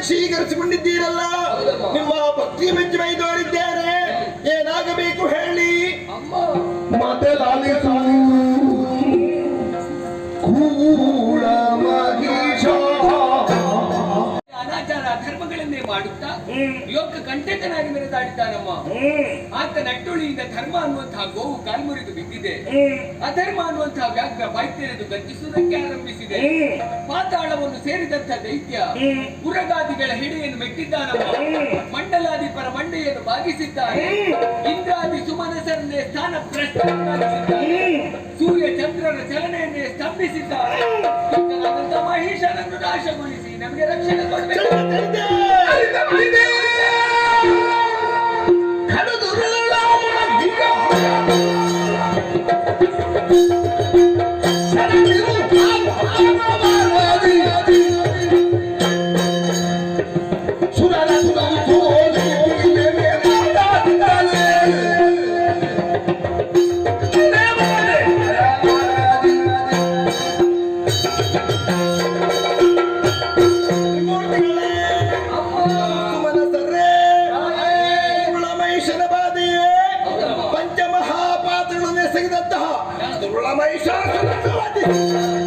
ಸ್ವೀಕರಿಸಿಕೊಂಡಿದ್ದೀರಲ್ಲ, ನಿಮ್ಮ ಭಕ್ತಿ ಮೆಚ್ಚಿ ಮೈದೋರಿದ್ದೇನೆ. ಏನಾಗಬೇಕು ಹೇಳಿ? ಮೊದಲಾಲಿಸು ಕೂಳ ಮಹಿಷ ಅನಾಚಾರ ಧರ್ಮಗಳನ್ನೇ ಮಾಡುತ್ತಾ ಯೋಗ ಕಂಟಕನಾಗಿ ಮೆರೆದಾಡಿದ್ದಾನಮ್ಮ. ಆತ ನಟ್ಟುಳಿಯಿಂದ ಧರ್ಮ ಅನ್ನುವಂತಹ ಗೋವು ಕಾಲ್ಮುರಿದು ಬಿದ್ದಿದೆ. ಅಧರ್ಮ ಅನ್ನುವಂತಹ ವ್ಯಾಘ್ರ ಬಾಯ್ತೆರೆದು ಗರ್ಜಿಸುವುದಕ್ಕೆ ಆರಂಭಿಸಿದೆ. ಪಾತಾಳವನ್ನು ಸೇರಿದಂತಹ ದೈತ್ಯ ಉರಗಾದಿಗಳ ಹಿಡಿಯನ್ನು ಮೆಟ್ಟಿದ್ದಾನಮ್ಮ. ಮಂಡಲಾಧಿಪರ ಮಂಡೆಯನ್ನು ಬಾಗಿಸಿದ್ದಾನೆ. ಇಂದ್ರಾದಿ ಸುಮನಸರನ್ನೇ ಸ್ಥಾನ ಭ್ರಷ್ಟನಾಗಿಸಿದ್ದಾನೆ. ಸೂರ್ಯ ಚಂದ್ರನ ಚಲನೆಯನ್ನೇ ಸ್ತಂಭಿಸಿದ್ದಾನೆ. ಮಹಿಷನನ್ನು ನಾಶಗೊಳಿಸಿ ನಮಗೆ ರಕ್ಷಣೆ ಕೊಡಬೇಕು.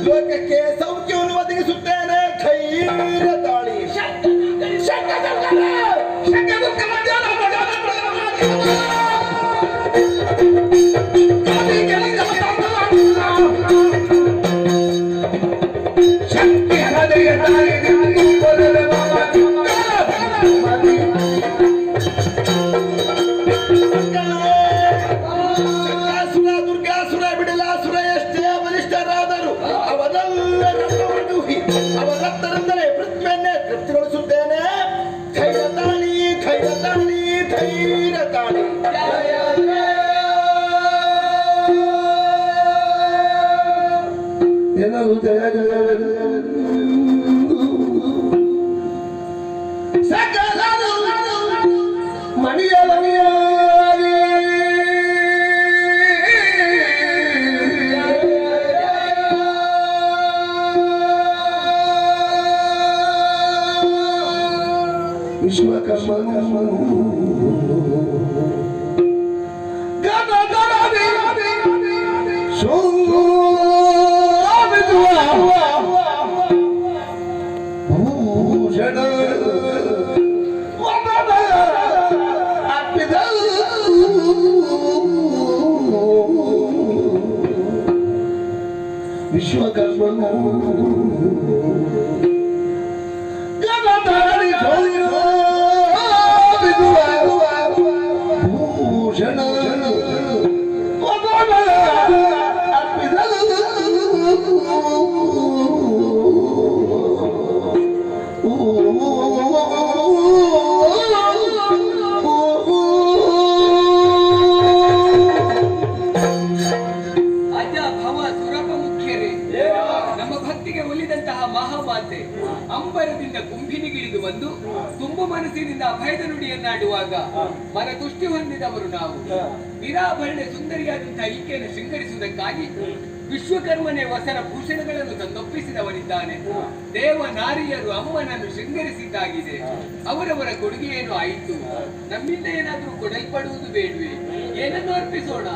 ಲೋಕಕ್ಕೆ ಸೌಖ್ಯವನ್ನು ಒದಗಿಸುತ್ತೇನೆ. ಧೈರ್ಯ ತಾಳಿ. ಅವರತ್ತರಿಂದಲೇ ಪೃಥ್ವಿಯನ್ನೇ ತೃಪ್ತಿಗೊಳಿಸುತ್ತೇನೆ. ಧೈರ್ಯ ತಾಳಿ, ಧೈರ್ಯ ತಾಳಿ, ಧೈರ್ಯ ತಾಳಿ. ಜನರು ಸಕಲರು ಮಣಿಯಲನಿಯ ವಿಶ್ವಕರ್ಮ ಭೂಷಣ ಅರ್ಪಿತ ವಿಶ್ವಕರ್ಮ ಭೂಷಣ ಅಜ ಭವ ಸುರಪ ಮುಖ್ಯರೇ, ನಮ್ಮ ಭಕ್ತಿಗೆ ಒಲಿದಂತಹ ಮಹಾಮಾತೆ ಅಂಬರದಿಂದ ಕುಂಭಿನಿಗಿಳಿದು ಬಂದು ತುಂಬು ಮನಸ್ಸಿನಿಂದ ಅಭಯದ ನುಡಿಯನ್ನಾಡುವಾಗ ಮನ ತುಷ್ಟಿ ಹೊಂದಿದವರು ನಾವು. ನಿರಾಭರಣೆ ಸುಂದರಿಯಾದಂತಹ ಈಕೆಯನ್ನು ಶೃಂಗರಿಸುವುದಕ್ಕಾಗಿ ವಿಶ್ವಕರ್ಮನೇ ವಸನ ಭೂಷಣಗಳನ್ನು ತಂದೊಪ್ಪಿಸಿದವನಿದ್ದಾನೆ. ದೇವ ನಾರಿಯರು ಅಮ್ಮನನ್ನು ಶೃಂಗರಿಸಿದ್ದಾಗಿದೆ. ಅವರವರ ಕೊಡುಗೆಯನ್ನು ಆಯಿತು. ನಮ್ಮಿಂದ ಏನಾದರೂ ಕೊಡಲ್ಪಡುವುದು ಬೇಡವೇ? ಏನನ್ನು ಅರ್ಪಿಸೋಣ?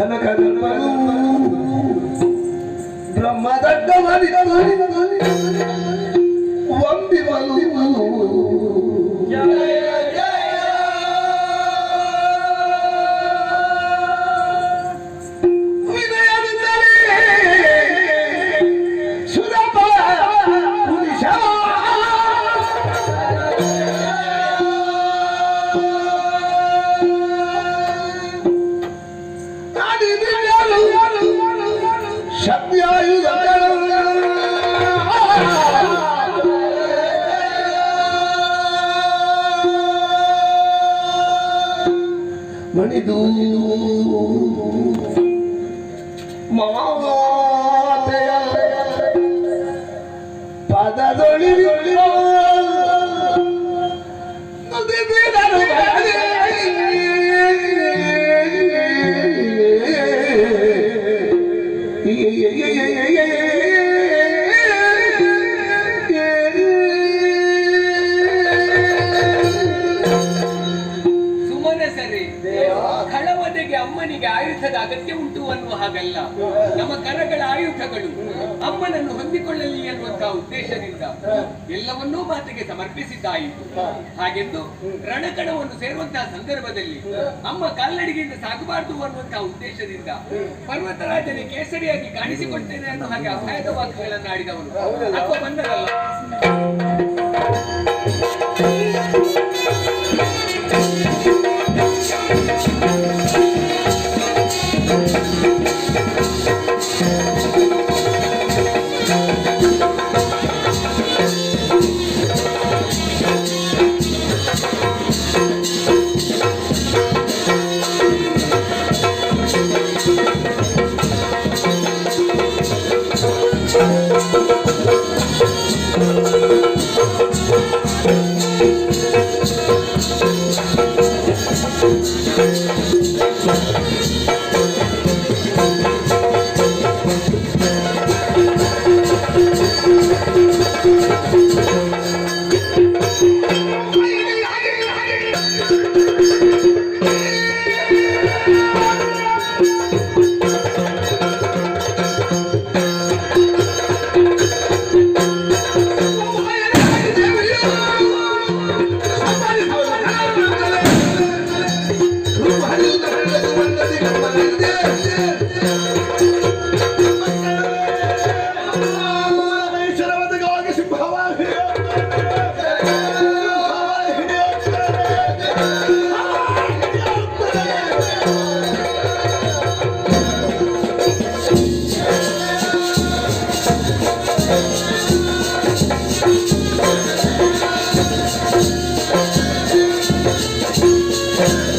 ಚಕ್ರಾಯುಧವನ್ನು ಬ್ರಹ್ಮದಡ್ಡ ವಂದಿವನು ಮಣಿದು ಮಾತೆಯ ಪಾದದೊಳಿ ಖಳವದೆಗೆ ಅಮ್ಮನಿಗೆ ಆಯುಧದ ಅಗತ್ಯ ಉಂಟು ಅನ್ನುವ ಹಾಗಲ್ಲ. ನಮ್ಮ ಕರಗಳ ಆಯುಧಗಳು ಅಮ್ಮನನ್ನು ಹೊಂದಿಕೊಳ್ಳಲಿ ಎನ್ನುವಂತಹ ಉದ್ದೇಶದಿಂದ ಎಲ್ಲವನ್ನೂ ಮಾತೆಗೆ ಸಮರ್ಪಿಸಿದ್ದಾಯಿತು. ಹಾಗೆಂದು ರಣಕಣವನ್ನು ಸೇರುವಂತಹ ಸಂದರ್ಭದಲ್ಲಿ ಅಮ್ಮ ಕಾಲ್ನಡಿಗೆಯಿಂದ ಸಾಗಬಾರದು ಅನ್ನುವಂತಹ ಉದ್ದೇಶದಿಂದ ಪರ್ವತರಾಜನೇ ಕೇಸರಿಯಾಗಿ ಕಾಣಿಸಿಕೊಳ್ತೇನೆ ಅನ್ನೋ ಹಾಗೆ ಅಪಾಯದ ವಾಕ್ಯಗಳನ್ನು ಆಡಿದವನು ಅಥವಾ ಬಂದರಲ್ಲ. Thank you. ಠಠಠಠ